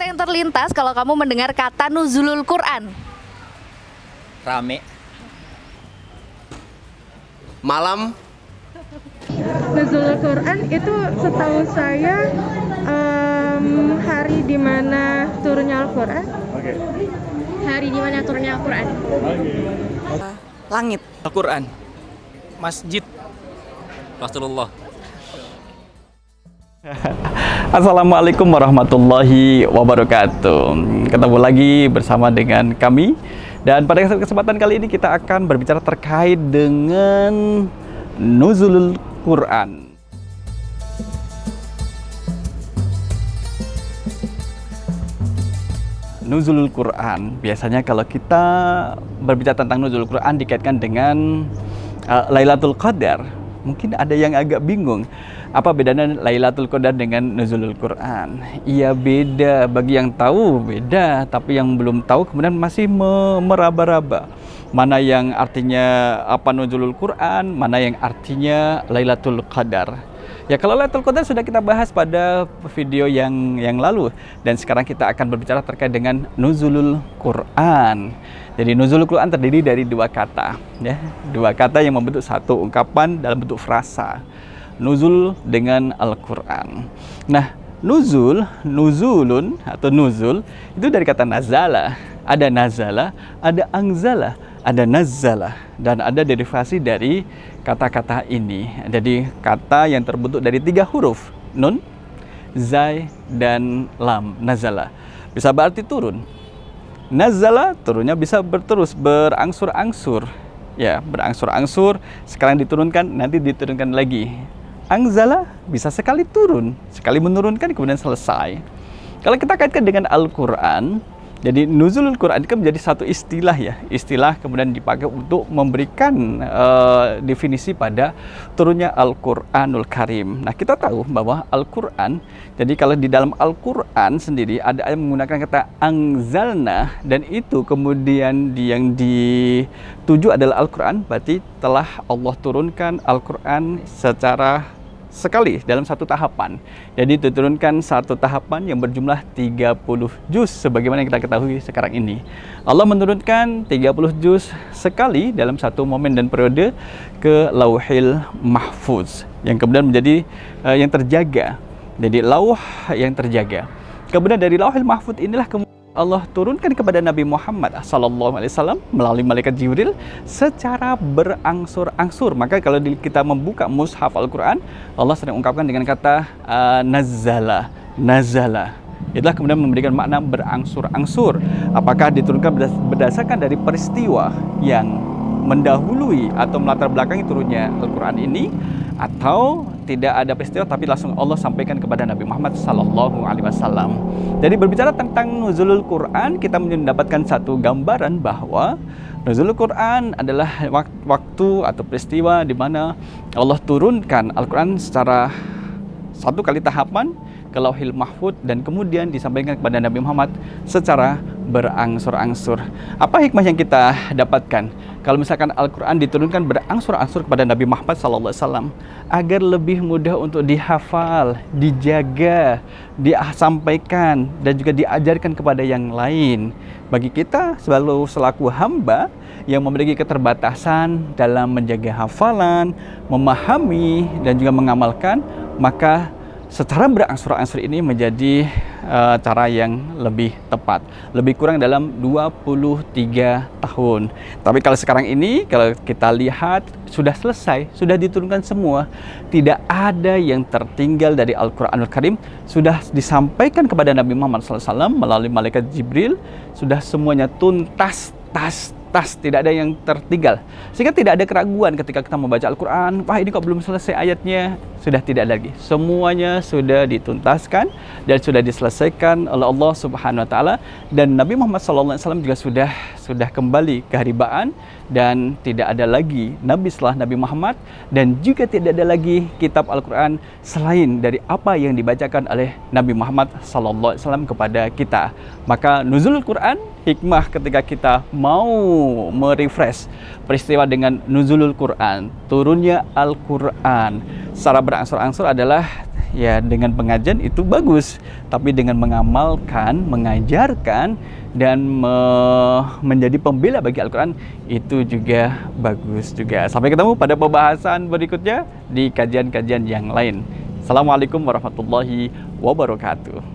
kata yang terlintas kalau kamu mendengar kata nuzulul Quran? Rame. Malam. Nuzulul Quran itu setahu saya hari di mana turunnya Al-Quran. Hari di mana turunnya Al-Quran. Langit. Al-Quran. Masjid. Rasulullah. Assalamualaikum warahmatullahi wabarakatuh. Ketemu lagi bersama dengan kami. Dan pada kesempatan kali ini kita akan berbicara terkait dengan nuzulul Quran. Nuzulul Quran, biasanya kalau kita berbicara tentang nuzulul Quran dikaitkan dengan Lailatul Qadar. Mungkin ada yang agak bingung, apa bedanya Lailatul Qadar dengan nuzulul Quran? Iya beda, bagi yang tahu beda, tapi yang belum tahu kemudian masih meraba-raba. Mana yang artinya apa nuzulul Quran, mana yang artinya Lailatul Qadar. Ya kalau Lailatul Qadar sudah kita bahas pada video yang lalu, dan sekarang kita akan berbicara terkait dengan nuzulul Quran. Jadi nuzulul Quran terdiri dari dua kata, ya, dua kata yang membentuk satu ungkapan dalam bentuk frasa. Nuzul dengan Al-Quran. Nah, nuzulun atau nuzul itu dari kata nazala. Ada nazala, ada angzala, ada nazzala, dan ada derivasi dari kata-kata ini. Jadi kata yang terbentuk dari 3 huruf, nun, zai, dan lam, nazala. Bisa berarti turun. Nazala turunnya bisa berangsur-angsur. Ya, berangsur-angsur, sekarang diturunkan, nanti diturunkan lagi. Angzala bisa sekali turun, sekali menurunkan kemudian selesai. Kalau kita kaitkan dengan Al-Quran, jadi nuzulul Quran itu menjadi satu istilah, ya, istilah kemudian dipakai untuk memberikan definisi pada turunnya Al-Quranul Karim. Nah, kita tahu bahwa Al-Quran, jadi kalau di dalam Al-Quran sendiri ada yang menggunakan kata angzalna, dan itu kemudian yang dituju adalah Al-Quran, berarti telah Allah turunkan Al-Quran secara sekali dalam satu tahapan. Jadi diturunkan satu tahapan yang berjumlah 30 juz sebagaimana yang kita ketahui sekarang ini. Allah menurunkan 30 juz sekali dalam satu momen dan periode ke Lauhil Mahfuz yang kemudian menjadi yang terjaga. Jadi lauh yang terjaga. Kemudian dari Lauhil Mahfuz inilah Allah turunkan kepada Nabi Muhammad SAW melalui malaikat Jibril secara berangsur-angsur. Maka kalau kita membuka mushaf Al-Quran, Allah sedang ungkapkan dengan kata nazzala, nazala. Itulah kemudian memberikan makna berangsur-angsur. Apakah diturunkan berdasarkan dari peristiwa yang mendahului atau melatar belakangi turunnya Al-Quran ini, atau tidak ada peristiwa tapi langsung Allah sampaikan kepada Nabi Muhammad SAW. Jadi berbicara tentang nuzulul Quran, kita mendapatkan satu gambaran bahwa nuzulul Quran adalah waktu atau peristiwa di mana Allah turunkan Al-Quran secara satu kali tahapan ke Lauhil Mahfuz dan kemudian disampaikan kepada Nabi Muhammad secara berangsur-angsur. Apa hikmah yang kita dapatkan kalau misalkan Al-Quran diturunkan berangsur-angsur kepada Nabi Muhammad SAW agar lebih mudah untuk dihafal, dijaga, disampaikan, dan juga diajarkan kepada yang lain. Bagi kita selaku hamba yang memiliki keterbatasan dalam menjaga hafalan, memahami, dan juga mengamalkan, maka secara berangsur-angsur ini menjadi cara yang lebih tepat. Lebih kurang dalam 23 tahun. Tapi kalau sekarang ini, kalau kita lihat, sudah selesai, sudah diturunkan semua. Tidak ada yang tertinggal dari Al-Quranul Karim. Sudah disampaikan kepada Nabi Muhammad SAW melalui malaikat Jibril. Sudah semuanya tuntas, tidak ada yang tertinggal. Sehingga tidak ada keraguan ketika kita membaca Al-Quran, wah ini kok belum selesai ayatnya. Sudah tidak lagi. Semuanya sudah dituntaskan dan sudah diselesaikan oleh Allah Subhanahu wa taala, dan Nabi Muhammad SAW juga sudah kembali ke haribaan, dan tidak ada lagi nabi setelah Nabi Muhammad, dan juga tidak ada lagi kitab Al-Quran selain dari apa yang dibacakan oleh Nabi Muhammad SAW kepada kita. Maka nuzulul Quran, hikmah ketika kita mau merefresh peristiwa dengan nuzulul Quran, turunnya Al-Quran secara berangsur-angsur adalah ya dengan pengajian itu bagus, tapi dengan mengamalkan, mengajarkan, dan menjadi pembela bagi Al-Quran itu juga bagus juga. Sampai ketemu pada pembahasan berikutnya di kajian-kajian yang lain. Assalamualaikum warahmatullahi wabarakatuh.